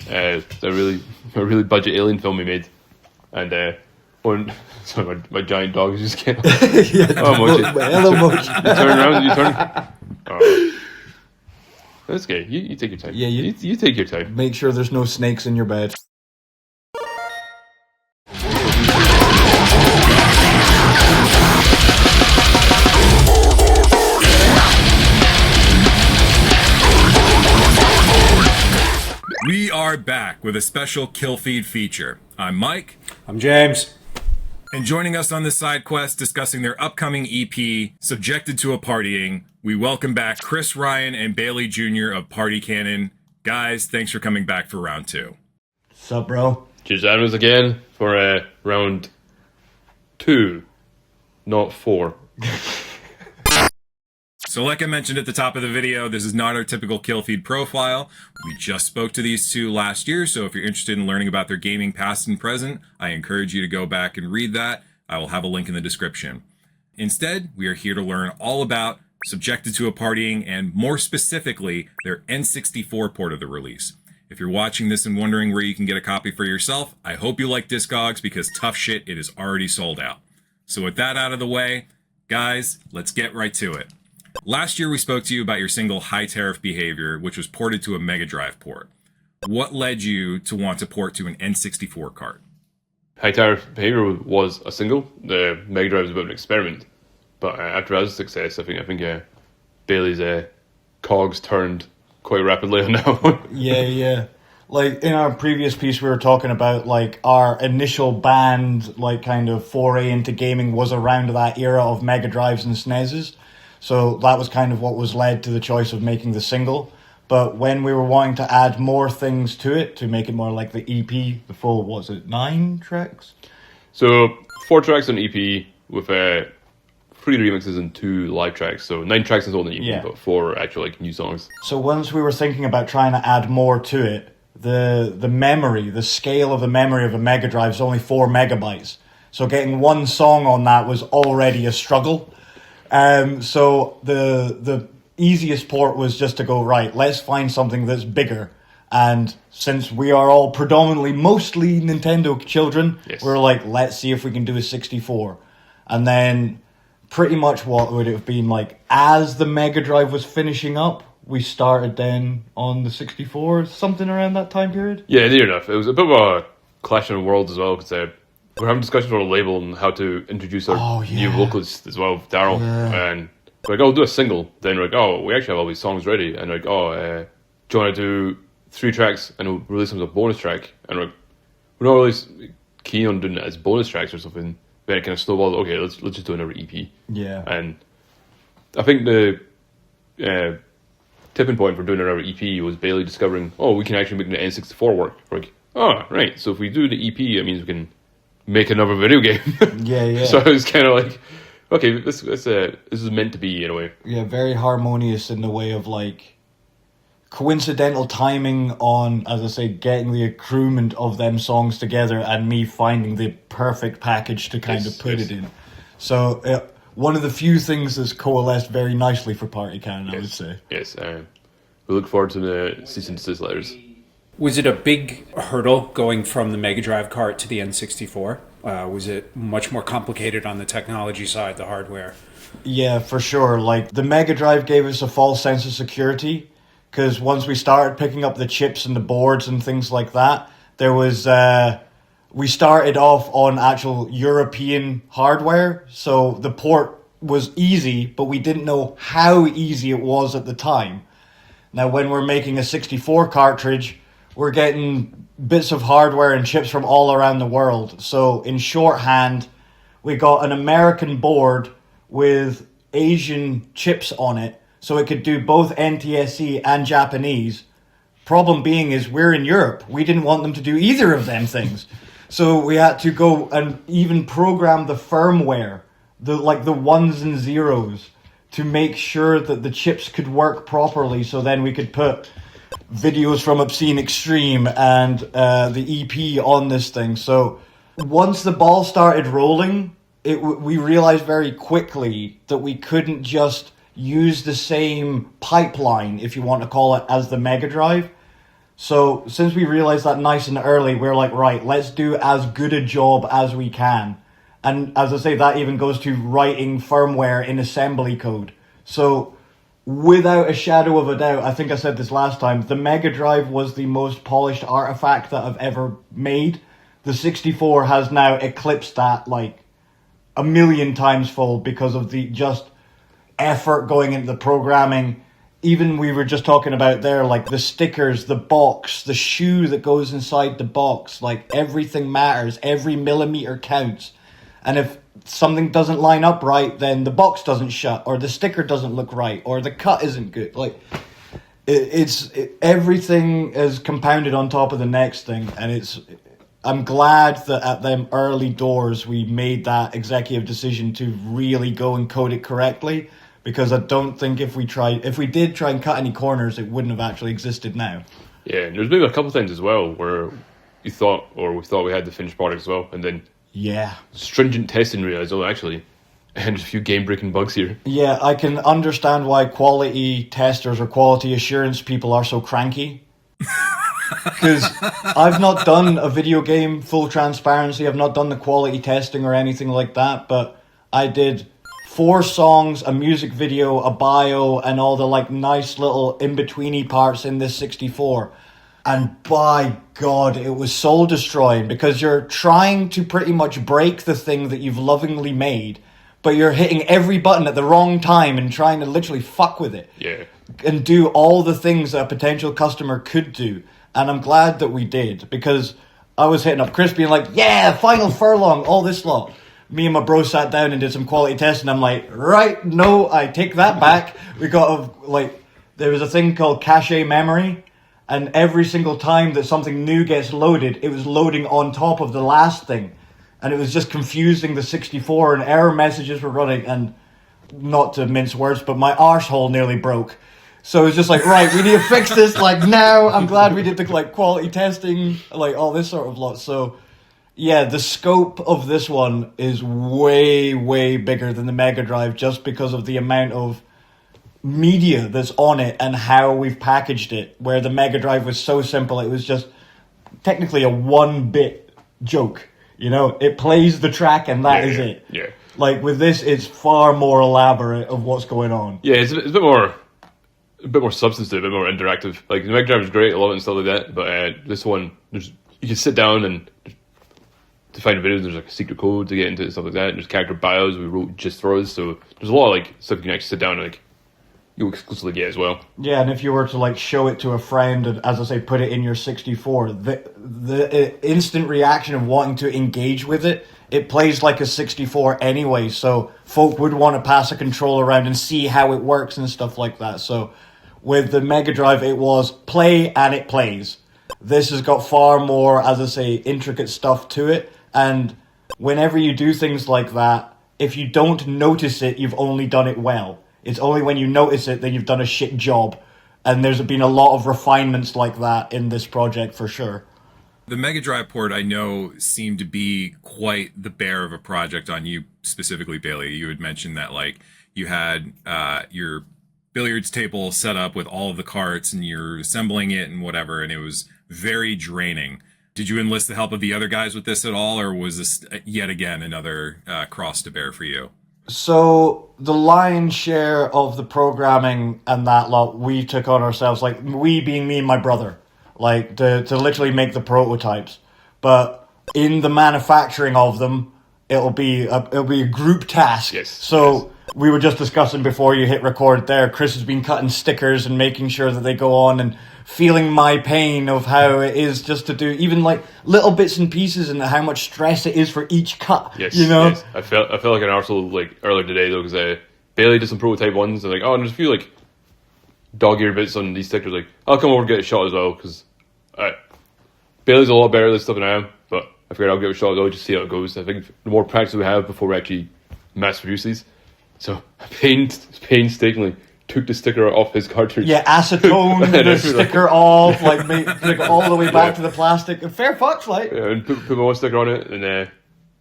It's a really budget alien film we made, and sorry, my giant dog is just getting. Hello, Mochi. You turn around. You turn. Oh. That's okay. You take your time. Yeah, you take your time. Make sure there's no snakes in your bed. We are back with a special Kill Feed feature. I'm Mike. I'm James. And joining us on this side quest discussing their upcoming EP, Subjected to a Partying, we welcome back Chris Ryan and Bailey Jr. of Party Cannon. Guys, thanks for coming back for round 2. Sup, bro? Cheers, Adams, again for round 2, not 4. So like I mentioned at the top of the video, this is not our typical Kill Feed profile. We just spoke to these two last year, so if you're interested in learning about their gaming past and present, I encourage you to go back and read that. I will have a link in the description. Instead, we are here to learn all about Subjected to a Partying, and more specifically, their N64 port of the release. If you're watching this and wondering where you can get a copy for yourself, I hope you like Discogs, because tough shit, it is already sold out. So with that out of the way, guys, let's get right to it. Last year we spoke to you about your single High Tariff Behavior, which was ported to a Mega Drive port. What led you to want to port to an N64 cart? High Tariff Behavior was a single. The Mega Drive was a bit of an experiment, but after that was a success. I think Bailey's cogs turned quite rapidly on that one. Yeah. Like, in our previous piece, we were talking about, like, our initial band, like, kind of foray into gaming was around that era of Mega Drives and SNESes. So that was kind of what was led to the choice of making the single. But when we were wanting to add more things to it, to make it more like the EP, the full, 9 tracks? So 4 tracks on EP with 3 remixes and 2 live tracks. So 9 tracks is on the EP, but 4 actual like new songs. So once we were thinking about trying to add more to it, the memory, the scale of the memory of a Mega Drive is only 4 megabytes. So getting one song on that was already a struggle. So the easiest port was just to go, right, let's find something that's bigger. And since we are all mostly Nintendo children, we're like, let's see if we can do a 64. And then pretty much what would it have been like, as the Mega Drive was finishing up, we started then on the 64, something around that time period? Yeah, near enough. It was a bit of a clash of worlds as well, because we're having discussions on a label and how to introduce our new vocalist as well, Daryl. Yeah. And we're like, I'll do a single. Then we're like, oh, we actually have all these songs ready. And we're like, do you want to do 3 tracks and we'll release them as a bonus track? And we're not really keen on doing it as bonus tracks or something. Then it kind of snowballed, okay, let's just do another EP. Yeah. And I think the tipping point for doing another EP was Bailey discovering, we can actually make the N64 work. We're like, right, so if we do the EP, it means we can make another video game. Yeah. So it was kind of like, okay, this is meant to be in a way. Yeah, very harmonious in the way of like coincidental timing on, as I say, getting the accruement of them songs together and me finding the perfect package to kind of put it in. So one of the few things that's coalesced very nicely for Party Cannon, I would say. Yes, we look forward to the cease and desist letters. Was it a big hurdle going from the Mega Drive cart to the N64? Was it much more complicated on the technology side, the hardware? Yeah, for sure. Like, the Mega Drive gave us a false sense of security, because once we started picking up the chips and the boards and things like that, there was... we started off on actual European hardware, so the port was easy, but we didn't know how easy it was at the time. Now, when we're making a 64 cartridge, we're getting bits of hardware and chips from all around the world. So in shorthand, we got an American board with Asian chips on it, so it could do both NTSC and Japanese. Problem being is we're in Europe. We didn't want them to do either of them things. So we had to go and even program the firmware, the ones and zeros, to make sure that the chips could work properly, so then we could put videos from Obscene Extreme and the EP on this thing. So once the ball started rolling, we realized very quickly that we couldn't just use the same pipeline, if you want to call it, as the Mega Drive. So since we realized that nice and early, we're like, right, let's do as good a job as we can. And as I say, that even goes to writing firmware in assembly code. So without a shadow of a doubt, I think I said this last time, the Mega Drive was the most polished artifact that I've ever made. The 64 has now eclipsed that like a million times fold because of the just effort going into the programming. Even we were just talking about there, like the stickers, the box, the shoe that goes inside the box, like everything matters, every millimeter counts. And if something doesn't line up right, then the box doesn't shut, or the sticker doesn't look right, or the cut isn't good. Like everything is compounded on top of the next thing, and I'm glad that at them early doors we made that executive decision to really go and code it correctly, because I don't think if we did try and cut any corners, it wouldn't have actually existed now. Yeah, and there's maybe a couple of times as well where we thought we had the finished product as well, and then stringent testing realized, actually, and there's a few game-breaking bugs here. Yeah, I can understand why quality testers or quality assurance people are so cranky. Because I've not done a video game, full transparency, I've not done the quality testing or anything like that, but I did 4 songs, a music video, a bio, and all the like nice little in-betweeny parts in this 64. And by God, it was soul destroying, because you're trying to pretty much break the thing that you've lovingly made, but you're hitting every button at the wrong time and trying to literally fuck with it. Yeah. And do all the things that a potential customer could do. And I'm glad that we did, because I was hitting up Chris being like, yeah, final furlong, all this lot. Me and my bro sat down and did some quality testing. I'm like, right, no, I take that back. We got there was a thing called cache memory. And every single time that something new gets loaded, it was loading on top of the last thing. And it was just confusing the 64, and error messages were running. And not to mince words, but my arsehole nearly broke. So it was just like, right, we need to fix this like now. I'm glad we did the like quality testing, like all this sort of lot. So yeah, the scope of this one is way, way bigger than the Mega Drive, just because of the amount of media that's on it and how we've packaged it, where the Mega Drive was so simple. It was just technically a 1-bit joke, it plays the track and that is it. Yeah, like with this, it's far more elaborate of what's going on. Yeah, it's a bit more substance to it, a bit more interactive. Like the Mega Drive is great, I love it and stuff like that, but this one, you can sit down and to find videos, there's like a secret code to get into it and stuff like that, and there's character bios we wrote just for us, so there's a lot of like stuff you can actually sit down and like you exclusively get as well. Yeah, and if you were to like show it to a friend and, as I say, put it in your 64, the instant reaction of wanting to engage with it, it plays like a 64 anyway, so folk would want to pass a controller around and see how it works and stuff like that. So with the Mega Drive, it was play and it plays. This has got far more, as I say, intricate stuff to it, and whenever you do things like that, if you don't notice it, you've only done it well. It's only when you notice it that you've done a shit job. And there's been a lot of refinements like that in this project for sure. The Mega Drive port, I know, seemed to be quite the bear of a project on you specifically, Bailey. You had mentioned that like you had your billiards table set up with all of the carts and you're assembling it and whatever, and it was very draining. Did you enlist the help of the other guys with this at all, or was this yet again another cross to bear for you? So the lion's share of the programming and that lot we took on ourselves, like we being me and my brother, like to literally make the prototypes. But in the manufacturing of them, it'll be a group task. Yes. So we were just discussing before you hit record there, Chris has been cutting stickers and making sure that they go on, and feeling my pain of how it is just to do even like little bits and pieces and how much stress it is for each cut. Yes, yes. I felt like an arsehole like earlier today though, because Bailey did some prototype ones and like, and there's a few like dog-eared bits on these stickers. Like, I'll come over and get a shot as well, because Bailey's a lot better at this stuff than I am, but I figured I'll give it a shot as well, just see how it goes. I think the more practice we have before we actually mass produce these. So I painstakingly took the sticker off his cartridge. Yeah, acetone the sticker off, like make all the way back to the plastic. Fair fucks, like. Yeah, and put my own sticker on it, and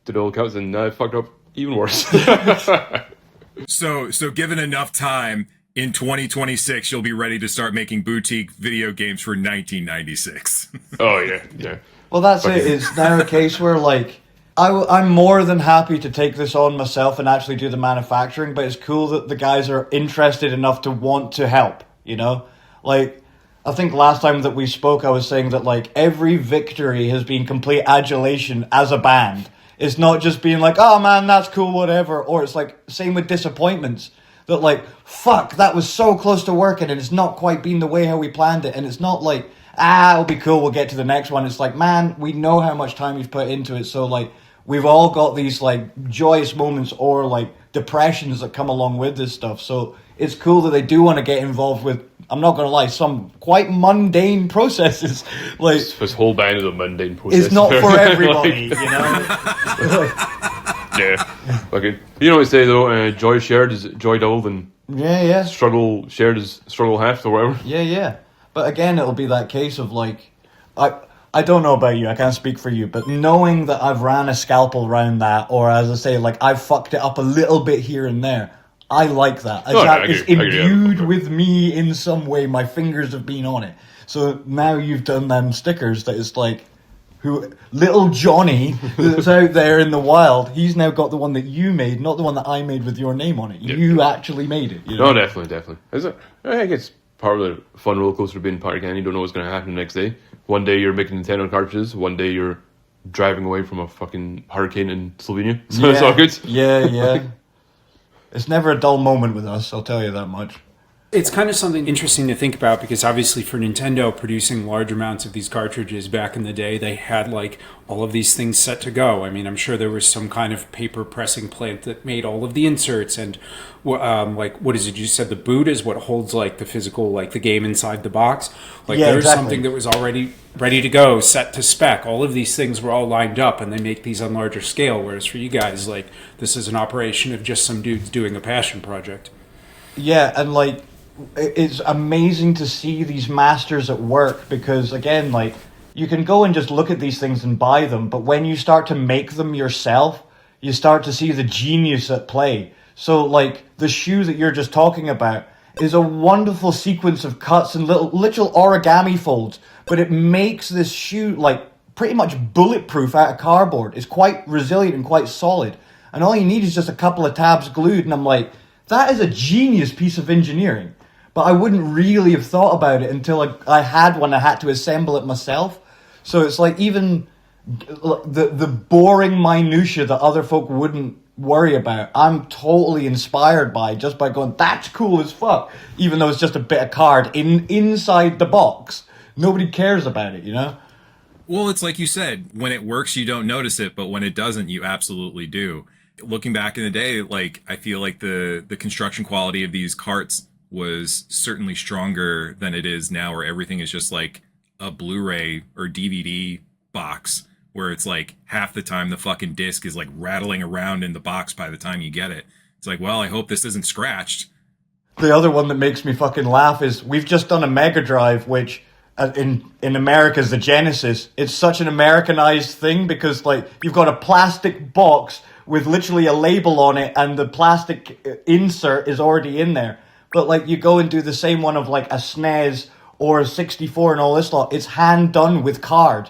did all the counts, and I fucked up even worse. So given enough time, In 2026, you'll be ready to start making boutique video games for 1996. Oh yeah, yeah. Well, that's it. It's now a case where, like, I'm more than happy to take this on myself and actually do the manufacturing, but it's cool that the guys are interested enough to want to help, you know? Like, I think last time that we spoke, I was saying that, like, every victory has been complete adulation as a band. It's not just being like, oh man, that's cool, whatever. Or it's like, same with disappointments. That, like, fuck, that was so close to working and it's not quite been the way how we planned it. And it's not like, it'll be cool, we'll get to the next one. It's like, man, we know how much time you've put into it. So, like, we've all got these, like, joyous moments or, like, depressions that come along with this stuff. So it's cool that they do want to get involved with, I'm not going to lie, some quite mundane processes. Like, This whole band is a mundane process. it's not for everybody, Like, you know? yeah. Okay. You know what they say though, joy shared is joy doubled and Yeah. struggle shared is struggle halved or whatever. Yeah. But again, it'll be that case of, like, I don't know about you, I can't speak for you, but knowing that I've ran a scalpel around that, or as I say, like, I've fucked it up a little bit here and there, I like that. No, I It's agree, yeah. imbued with me in some way. My fingers have been on it. So now you've done them stickers that it's like, little Johnny that's out there in the wild, he's now got the one that you made, not the one that I made with your name on it. Yeah. You actually made it. You know? No, definitely. Is it? I think it's part of the fun roller coaster of being part of Canada. You don't know what's going to happen the next day. One day you're making Nintendo cartridges. One day you're driving away from a fucking hurricane in Slovenia. So it's all good. Yeah. It's never a dull moment with us, I'll tell you that much. It's kind of something interesting to think about because obviously for Nintendo producing large amounts of these cartridges back in the day, they had like all of these things set to go. I mean, I'm sure there was some kind of paper pressing plant that made all of the inserts and like, what is it? You said the boot is what holds like the physical, like the game inside the box. Like Yeah, there's exactly. something that was already ready to go, set to spec. All of these things were all lined up and they make these on larger scale. Whereas for you guys, like this is an operation of just some dudes doing a passion project. Yeah, and like, it's amazing to see these masters at work because, again, like, you can go and just look at these things and buy them, but when you start to make them yourself, you start to see the genius at play. So, like, the shoe that you're just talking about is a wonderful sequence of cuts and literal origami folds, but it makes this shoe, like, pretty much bulletproof out of cardboard. It's quite resilient and quite solid. And all you need is just a couple of tabs glued, and I'm like, that is a genius piece of engineering. But I wouldn't really have thought about it until I had one. I had to assemble it myself. So it's like even the boring minutia that other folk wouldn't worry about, I'm totally inspired by just by going, that's cool as fuck. Even though it's just a bit of card inside the box. Nobody cares about it, you know? Well, it's like you said, when it works, you don't notice it, but when it doesn't, you absolutely do. Looking back in the day, like, I feel like the construction quality of these carts was certainly stronger than it is now, where everything is just like a Blu-ray or DVD box, where it's like half the time the fucking disc is like rattling around in the box by the time you get it. It's like, well, I hope this isn't scratched. The other one that makes me fucking laugh is we've just done a Mega Drive, which in America is the Genesis. It's such an Americanized thing because, like, you've got a plastic box with literally a label on it and the plastic insert is already in there. But, like, you go and do the same one of, like, a SNES or a 64 and all this lot. It's hand done with card.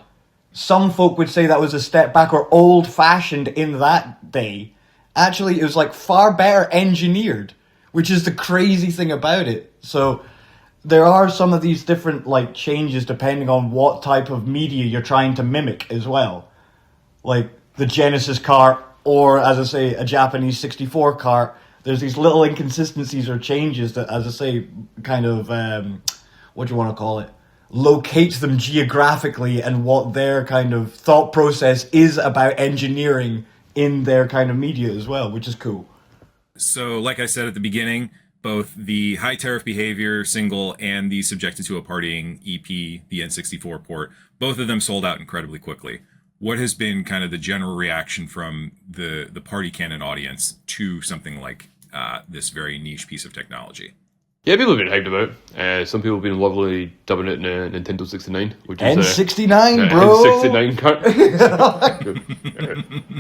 Some folk would say that was a step back or old-fashioned in that day. Actually, it was, like, far better engineered, which is the crazy thing about it. So there are some of these different, like, changes depending on what type of media you're trying to mimic as well. Like, the Genesis cart or, as I say, a Japanese 64 cart. There's these little inconsistencies or changes that, as I say, kind of, what do you want to call it, locates them geographically and what their kind of thought process is about engineering in their kind of media as well, which is cool. So, like I said at the beginning, both the High Tariff Behavior single and the Subjected to a Partying EP, the N64 port, both of them sold out incredibly quickly. What has been kind of the general reaction from the party canon audience to something like this very niche piece of technology? Yeah, people have been hyped about it. Some people have been lovely dubbing it in Nintendo 69, which is N69, bro. N69 cart.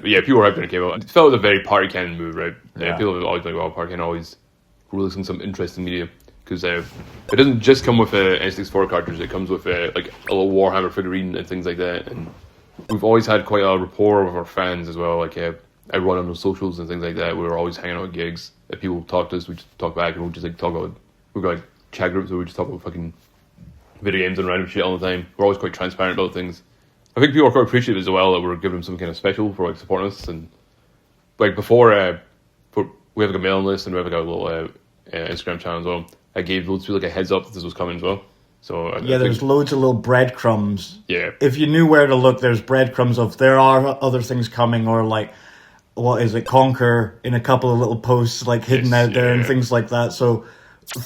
But yeah, people were hyped when it came out. It felt like a very party cannon move, right? Yeah. People have always been like, well, party cannon always releasing some interesting media, because it doesn't just come with a N64 cartridge. It comes with like a little Warhammer figurine and things like that. And we've always had quite a rapport with our fans as well. Like I run on the socials and things like that. We were always hanging out at gigs. If people talk to us, we just talk back, and we'll just like talk about. We've got like chat groups where we just talk about fucking video games and random shit all the time. We're always quite transparent about things. I think people are quite appreciative as well that we're giving them some kind of special for like supporting us. And like before we have like a mailing list, and we have like a little Instagram channel as well. I gave loads of people like a heads up that this was coming as well. So there's loads of little breadcrumbs. Yeah. If you knew where to look, there's breadcrumbs of there are other things coming, or like, what is it, Conquer in a couple of little posts like hidden out there and things like that. So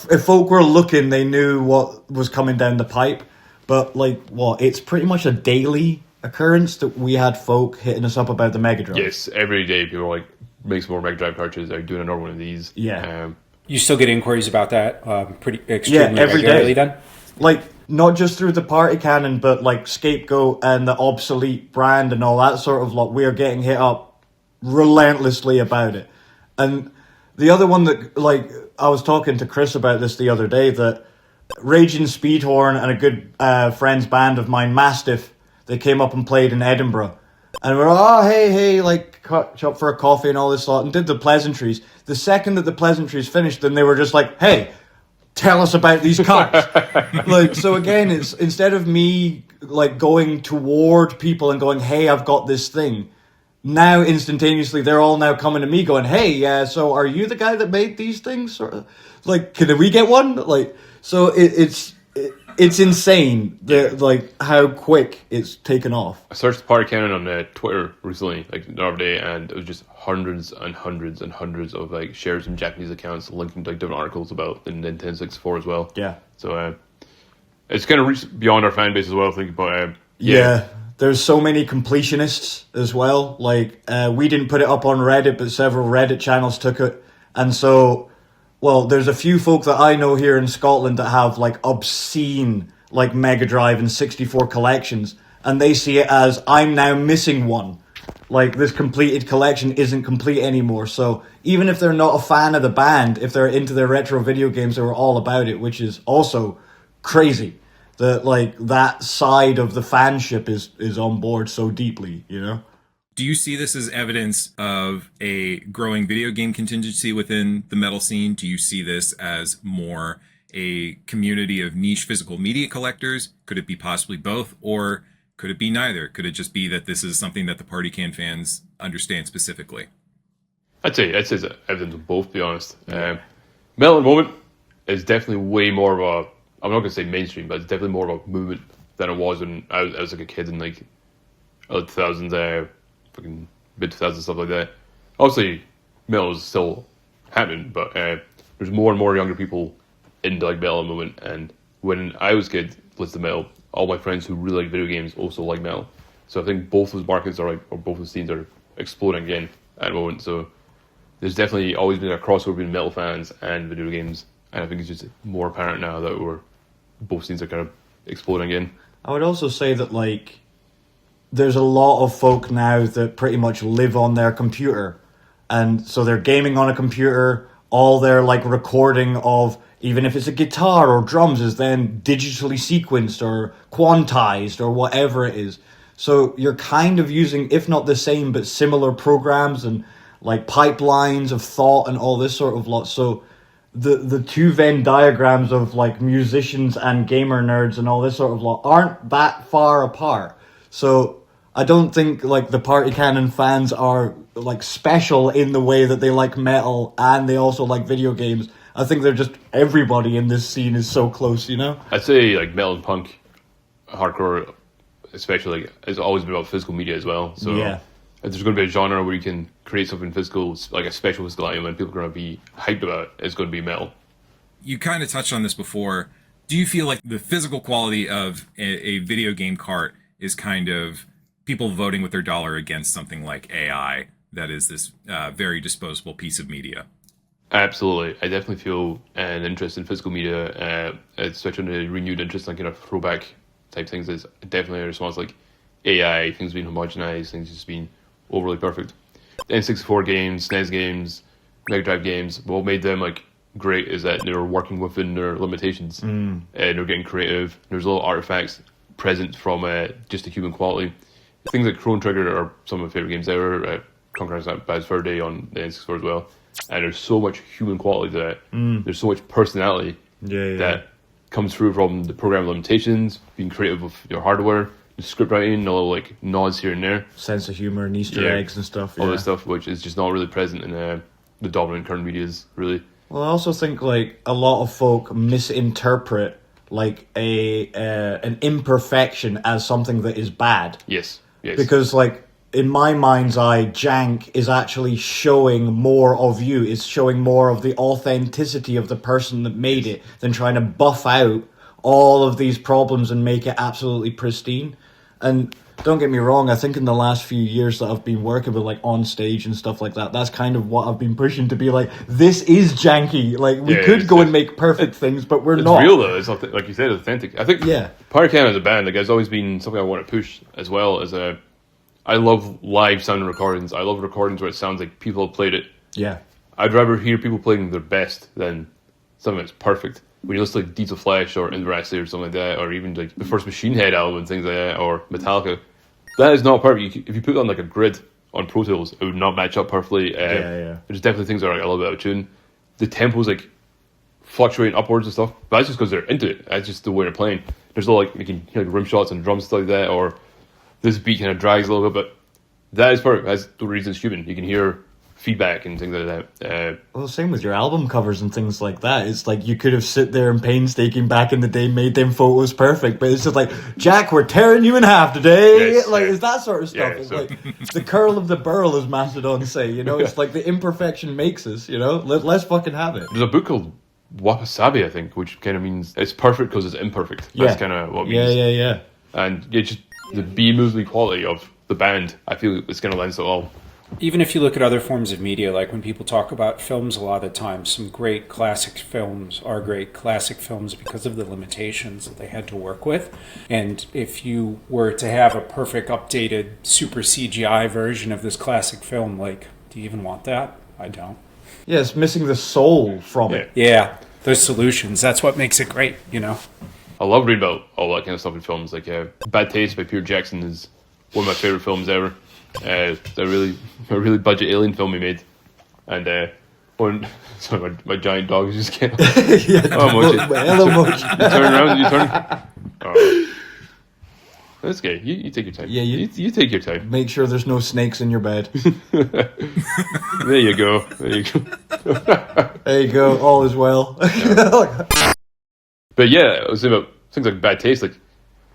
if folk were looking, they knew what was coming down the pipe. But like, it's pretty much a daily occurrence that we had folk hitting us up about the Mega Drive. Yes, every day people are like, make some more Mega Drive cartridges, or doing another one of these. Yeah. You still get inquiries about that pretty extremely every regularly day. then? Like, not just through the party cannon, but like Scapegoat and the obsolete brand and all that sort of lot. We are getting hit up relentlessly about it. And the other one that, like, I was talking to Chris about this the other day, that Raging Speedhorn and a good friend's band of mine, Mastiff, they came up and played in Edinburgh. And we're, hey, like, catch up for a coffee and all this lot, and did the pleasantries. The second that the pleasantries finished, then they were just like, hey, tell us about these cards. Like, so again, it's instead of me, like, going toward people and going, hey, I've got this thing, now instantaneously they're all now coming to me going, hey, so are you the guy that made these things? Or, like, can we get one? Like, so it's insane like how quick it's taken off. I searched Party Cannon on Twitter recently, like the other day, and it was just hundreds and hundreds and hundreds of like shares from Japanese accounts linking to like different articles about the Nintendo 64 as well. Yeah. So it's kind of reached beyond our fan base as well, I think. But there's so many completionists as well. Like, we didn't put it up on Reddit, but several Reddit channels took it, and so. Well, there's a few folk that I know here in Scotland that have like obscene like Mega Drive and 64 collections, and they see it as, I'm now missing one. Like, this completed collection isn't complete anymore. So even if they're not a fan of the band, if they're into their retro video games, they were all about it, which is also crazy. That like that side of the fanship is on board so deeply, you know? Do you see this as evidence of a growing video game contingency within the metal scene? Do you see this as more a community of niche physical media collectors? Could it be possibly both, or could it be neither? Could it just be that this is something that the Party Can fans understand specifically? I'd say it's evidence of both, to be honest. Metal at the moment is definitely way more of a, I'm not going to say mainstream, but it's definitely more of a movement than it was when I was like a kid in like early 2000s, fucking mid-2000s, stuff like that. Obviously, metal is still happening, but there's more and more younger people into like metal at the moment. And when I was a kid, listening to metal, all my friends who really like video games also like metal. So I think both those markets are like, or both those scenes are exploding again at the moment. So there's definitely always been a crossover between metal fans and video games, and I think it's just more apparent now that both scenes are kind of exploding again. I would also say that like there's a lot of folk now that pretty much live on their computer, and so they're gaming on a computer. All their like recording of, even if it's a guitar or drums, is then digitally sequenced or quantized or whatever it is. So you're kind of using, if not the same, but similar programs and like pipelines of thought and all this sort of lot. So the two Venn diagrams of like musicians and gamer nerds and all this sort of lot aren't that far apart. So I don't think like the Party Cannon fans are like special in the way that they like metal and they also like video games. I think they're just, everybody in this scene is so close, you know? I'd say like metal and punk, hardcore especially, like, it's always been about physical media as well. So yeah. If there's going to be a genre where you can create something physical, like a special physical item, and people are going to be hyped about it, it's going to be metal. You kind of touched on this before. Do you feel like the physical quality of a video game cart is kind of people voting with their dollar against something like AI that is this very disposable piece of media? Absolutely. I definitely feel an interest in physical media, especially a renewed interest in kind of throwback type things. Is definitely a response like AI, things being homogenized, things just being overly perfect. The N64 games, SNES games, Mega Drive games, what made them like great is that they're working within their limitations. And they're getting creative. There's little artifacts present from just the human quality. Things like Chrono Trigger are some of my favorite games ever. Conqueror's Bad Fur Day on the N64 as well. And there's so much human quality to that. There's so much personality that comes through from the program limitations, being creative with your hardware, the script writing, a little like nods here and there. Sense of humor and Easter eggs and stuff. All this stuff, which is just not really present in the dominant current medias, really. Well, I also think like a lot of folk misinterpret like an imperfection as something that is bad. Yes. Because like in my mind's eye, jank is actually showing more of you. It's showing more of the authenticity of the person that made it than trying to buff out all of these problems and make it absolutely pristine. And don't get me wrong, I think in the last few years that I've been working with like on stage and stuff like that, that's kind of what I've been pushing to be like, this is janky. Like we could go and make perfect things, but we're not. It's real though. It's like you said, it's authentic. I think Party Cannon as a band, like, has always been something I want to push as well. As I love live sound recordings. I love recordings where it sounds like people have played it. Yeah. I'd rather hear people playing their best than something that's perfect. When you listen to like Deeds of Flesh or Inverasty or something like that, or even like the first Machine Head album and things like that, or Metallica, that is not perfect. If you put it on like a grid on Pro Tools, it would not match up perfectly. There's definitely things that are like a little bit out of tune. The tempo's like fluctuating upwards and stuff, but that's just because they're into it. That's just the way they're playing. There's a little like making like rim shots and drums and stuff like that, or this beat kind of drags a little bit, but that is perfect. That's the reason it's human. You can hear feedback and things like that. Well, same with your album covers and things like that. It's like you could have sit there and painstaking back in the day, made them photos perfect, but it's just like, Jack, we're tearing you in half today. It's that sort of stuff. It's like the curl of the burl, as Mastodon say. You know, it's like the imperfection makes us. You know, let's fucking have it. There's a book called Wasabi, I think, which kind of means it's perfect because it's imperfect. That's kind of what it means. Yeah. And just the B-movie quality of the band, I feel it's going to lend so well. Even if you look at other forms of media, like when people talk about films a lot of the time, some great classic films are great classic films because of the limitations that they had to work with. And if you were to have a perfect, updated, super CGI version of this classic film, like, do you even want that? I don't. Yeah, it's missing the soul from it. Yeah, those solutions, that's what makes it great, you know? I love reading about all that kind of stuff in films. Like Bad Taste by Peter Jackson is one of my favorite films ever. It's a really budget alien film he made, and sorry, my giant dog is just getting. Emoji. You turn around, you turn. Oh. That's okay. You take your time. Yeah, you take your time. Make sure there's no snakes in your bed. There you go. There you go. All is well. But yeah, I was saying about things like Bad Taste. Like,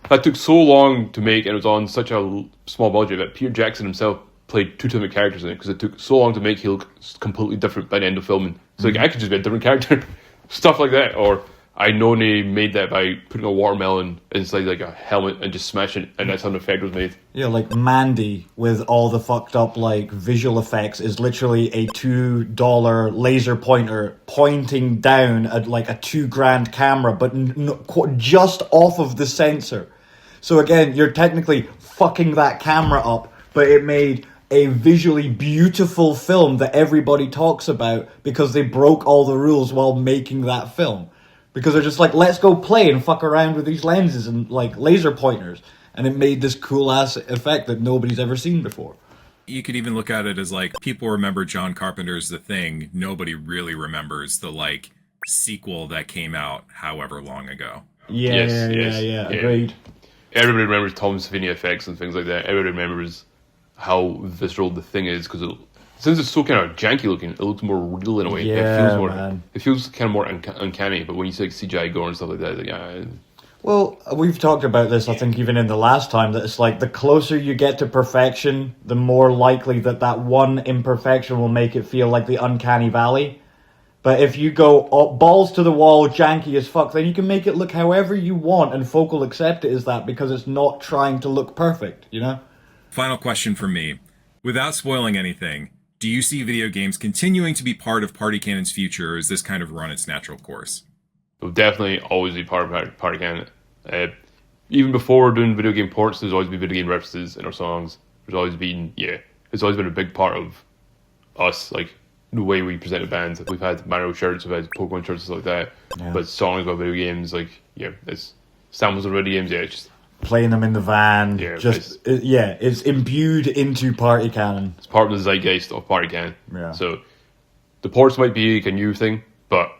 that took so long to make, and it was on such a small budget that Peter Jackson himself played two different characters in it because it took so long to make he look completely different by the end of filming. So like, I could just be a different character, stuff like that. Or I know they made that by putting a watermelon inside like a helmet and just smashing it, and that's how the effect was made. Yeah, like Mandy with all the fucked up like visual effects is literally a $2 laser pointer pointing down at like a $2,000 camera, but just off of the sensor. So again, you're technically fucking that camera up, but it made a visually beautiful film that everybody talks about because they broke all the rules while making that film. Because they're just like, let's go play and fuck around with these lenses and like laser pointers. And it made this cool ass effect that nobody's ever seen before. You could even look at it as like, people remember John Carpenter's The Thing. Nobody really remembers the like sequel that came out however long ago. Yeah, agreed. Everybody remembers Tom Savini effects and things like that. Everybody remembers how visceral the thing is because since it's so kind of janky looking, it looks more real in a way. Yeah, it feels kind of more uncanny. But when you say like CGI gore and stuff like that, like, Well, we've talked about this, I think, even in the last time, that it's like the closer you get to perfection, the more likely that one imperfection will make it feel like the uncanny valley. But if you go balls to the wall, janky as fuck, then you can make it look however you want, and folk will accept it as that because it's not trying to look perfect, you know? Final question from me. Without spoiling anything, do you see video games continuing to be part of Party Cannon's future, or is this kind of run its natural course? It'll definitely always be part of Party Cannon. Even before doing video game ports, there's always been video game references in our songs. There's always been, it's always been a big part of us, like, the way we presented bands. We've had Mario shirts, we've had Pokemon shirts, stuff like that. Yeah. But songs about video games, like, it's samples of video games, it's just... Playing them in the van, Yeah, it's imbued into party canon. It's part of the zeitgeist of Party Can. Yeah. So the ports might be like a new thing, but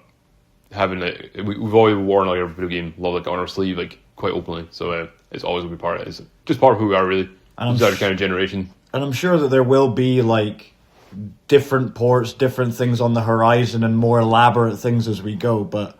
having it, we've always worn like our video game love like on our sleeve like quite openly. So it's always gonna be part of it. It's just part of who we are really. It's our kind of generation. And I'm sure that there will be like different ports, different things on the horizon, and more elaborate things as we go. But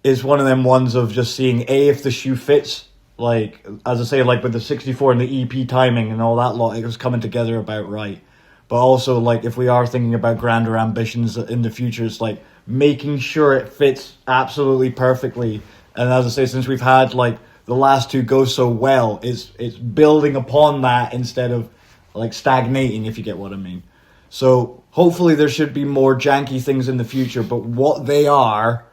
it's one of them ones of just seeing if the shoe fits. Like, as I say, like with the 64 and the EP timing and all that lot, it was coming together about right. But also, like, if we are thinking about grander ambitions in the future, it's like making sure it fits absolutely perfectly. And as I say, since we've had, like, the last two go so well, it's building upon that instead of, like, stagnating, if you get what I mean. So, hopefully there should be more janky things in the future, but what they are,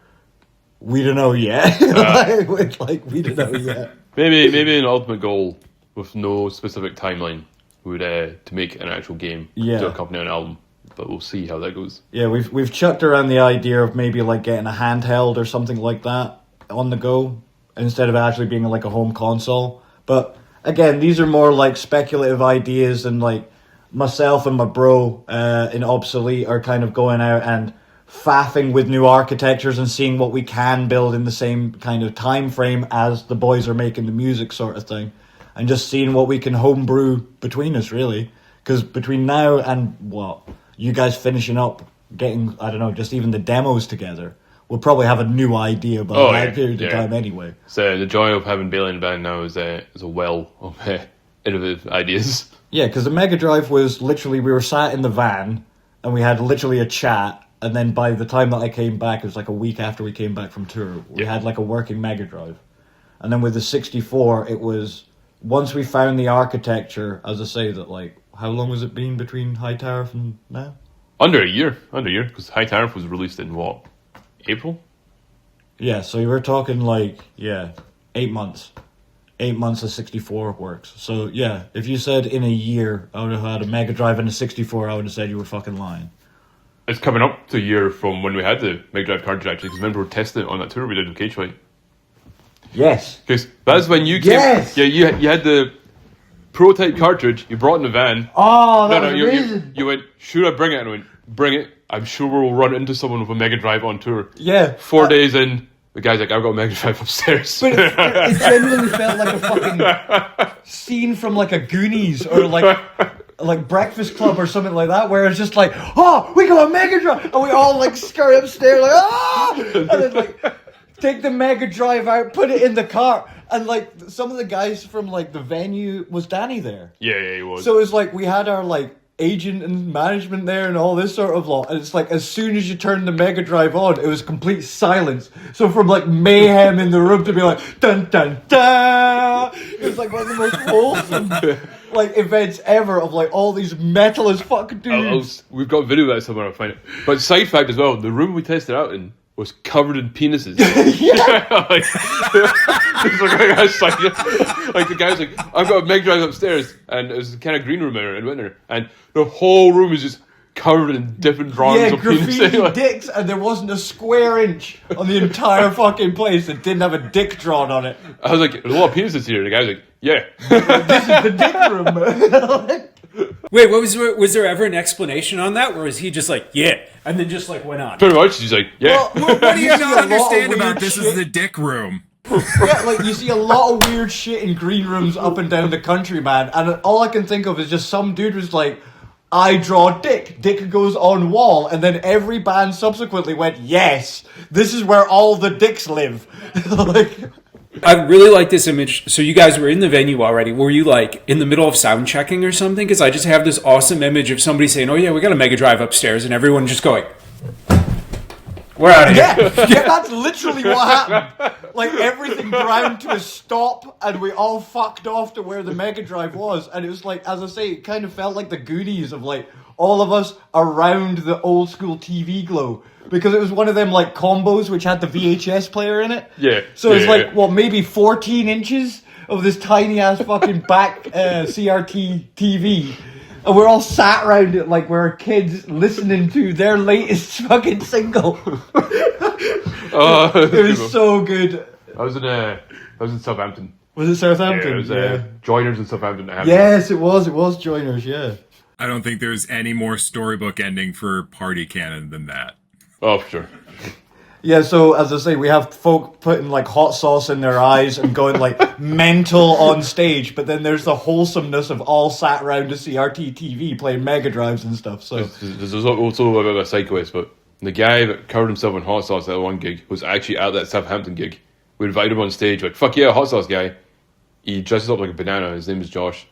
we don't know yet. We don't know yet. Maybe an ultimate goal with no specific timeline would to make an actual game to accompany an album, but we'll see how that goes. Yeah, we've chucked around the idea of maybe like getting a handheld or something like that on the go instead of actually being like a home console. But again, these are more like speculative ideas, and like myself and my bro in Obsolete are kind of going out and faffing with new architectures and seeing what we can build in the same kind of time frame as the boys are making the music sort of thing, and just seeing what we can homebrew between us really, because between now and you guys finishing up getting, I don't know, just even the demos together, we'll probably have a new idea by that period of time anyway. So the joy of having Bailey in the band now is a well of innovative ideas. Yeah, because the Mega Drive was literally, we were sat in the van and we had literally a chat. And then by the time that I came back, it was like a week after we came back from tour, we had like a working Mega Drive. And then with the 64, it was, once we found the architecture, as I say, that like, how long has it been between High Tariff and now? Under a year, because High Tariff was released in April? Yeah, so you were talking like, 8 months. 8 months of 64 works. So yeah, if you said in a year I would have had a Mega Drive and a 64, I would have said you were fucking lying. It's coming up to a year from when we had the Mega Drive cartridge, actually, because remember we were testing it on that tour we did with Cage Fight. Yes. Because that's when you came... Yes! Yeah, you had the prototype cartridge, you brought in the van. Oh, that was amazing. You went, should I bring it? And I went, bring it. I'm sure we'll run into someone with a Mega Drive on tour. Yeah. 4 days in, the guy's like, I've got a Mega Drive upstairs. But it genuinely felt like a fucking scene from like a Goonies or like Breakfast Club or something like that, where it's just like, oh, we got a Mega Drive, and we all like scurry upstairs like, ah, and then like take the Mega Drive out, put it in the car, and like some of the guys from like the venue, was Danny there? Yeah, he was. So it was like we had our like agent and management there and all this sort of lot, and it's like as soon as you turn the Mega Drive on, it was complete silence. So from like mayhem in the room to be like dun dun dun, it was like one of the most wholesome like events ever of like all these metal as fuck dudes. We've got video of that somewhere, I'll find it. But side fact as well, the room we tested out in was covered in penises. like the guy's like, I've got a Mega Drive upstairs, and it was kind of green room in winter, and the whole room is just covered in different drawings of graffiti penises. dicks, and there wasn't a square inch on the entire fucking place that didn't have a dick drawn on it. I was like, there's a lot of penises here. The guy's like, yeah. This is the dick room. Wait, was there ever an explanation on that? Or was he just like, yeah, and then just like went on? Pretty much, he's like, yeah. Well, what do you not understand about weird this shit. is the dick room? Yeah, like you see a lot of weird shit in green rooms up and down the country, man. And all I can think of is just some dude was like, I draw dick. Dick goes on wall. And then every band subsequently went, yes, this is where all the dicks live. Like... I really like this image. So you guys were in the venue already. Were you like in the middle of sound checking or something? Because I just have this awesome image of somebody saying, oh yeah, we got a Mega Drive upstairs, and everyone just going, we're out of here. Yeah, that's literally what happened. Like everything ground to a stop, and we all fucked off to where the Mega Drive was. And it was like, as I say, it kind of felt like the Goonies of like all of us around the old school TV glow. Because it was one of them like combos which had the VHS player in it. Yeah. So it's like, maybe 14 inches of this tiny ass fucking back CRT TV. And we're all sat around it like we're kids listening to their latest fucking single. Oh, It was so good. I was in Southampton. Was it Southampton? Yeah, it was Joiners in Southampton. Yes, it was. It was Joiners, yeah. I don't think there's any more storybook ending for Party Cannon than that. Oh, for sure. Yeah, so as I say, we have folk putting like hot sauce in their eyes and going like mental on stage, but then there's the wholesomeness of all sat around to CRT TV playing Mega Drives and stuff. So There's also a bit of a side quest, but the guy that covered himself in hot sauce at that one gig was actually at that Southampton gig. We invited him on stage, like, fuck yeah, hot sauce guy. He dresses up like a banana. His name is Josh.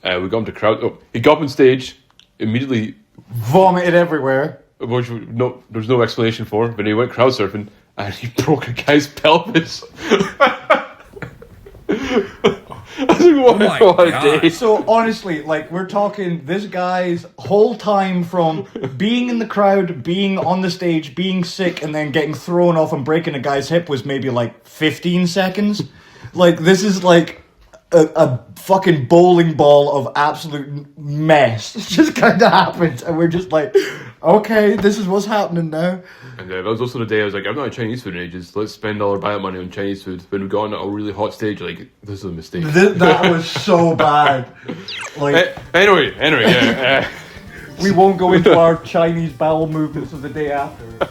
We got him to crowd. Oh, he got up on stage, immediately vomited everywhere. which there's no explanation for, but he went crowd surfing and he broke a guy's pelvis. I was like, what a day. So honestly, like, we're talking this guy's whole time from being in the crowd, being on the stage, being sick, and then getting thrown off and breaking a guy's hip was maybe like 15 seconds. Like, this is like a fucking bowling ball of absolute mess. It just kind of happened, and we're just like, okay, this is what's happening now. And that was also the day I was like, I've not had Chinese food in ages. Let's spend all our buyout money on Chinese food. When we got on a really hot stage, like, this is a mistake. That was so bad. Like, anyway, yeah. we won't go into our Chinese bowel movements of the day after.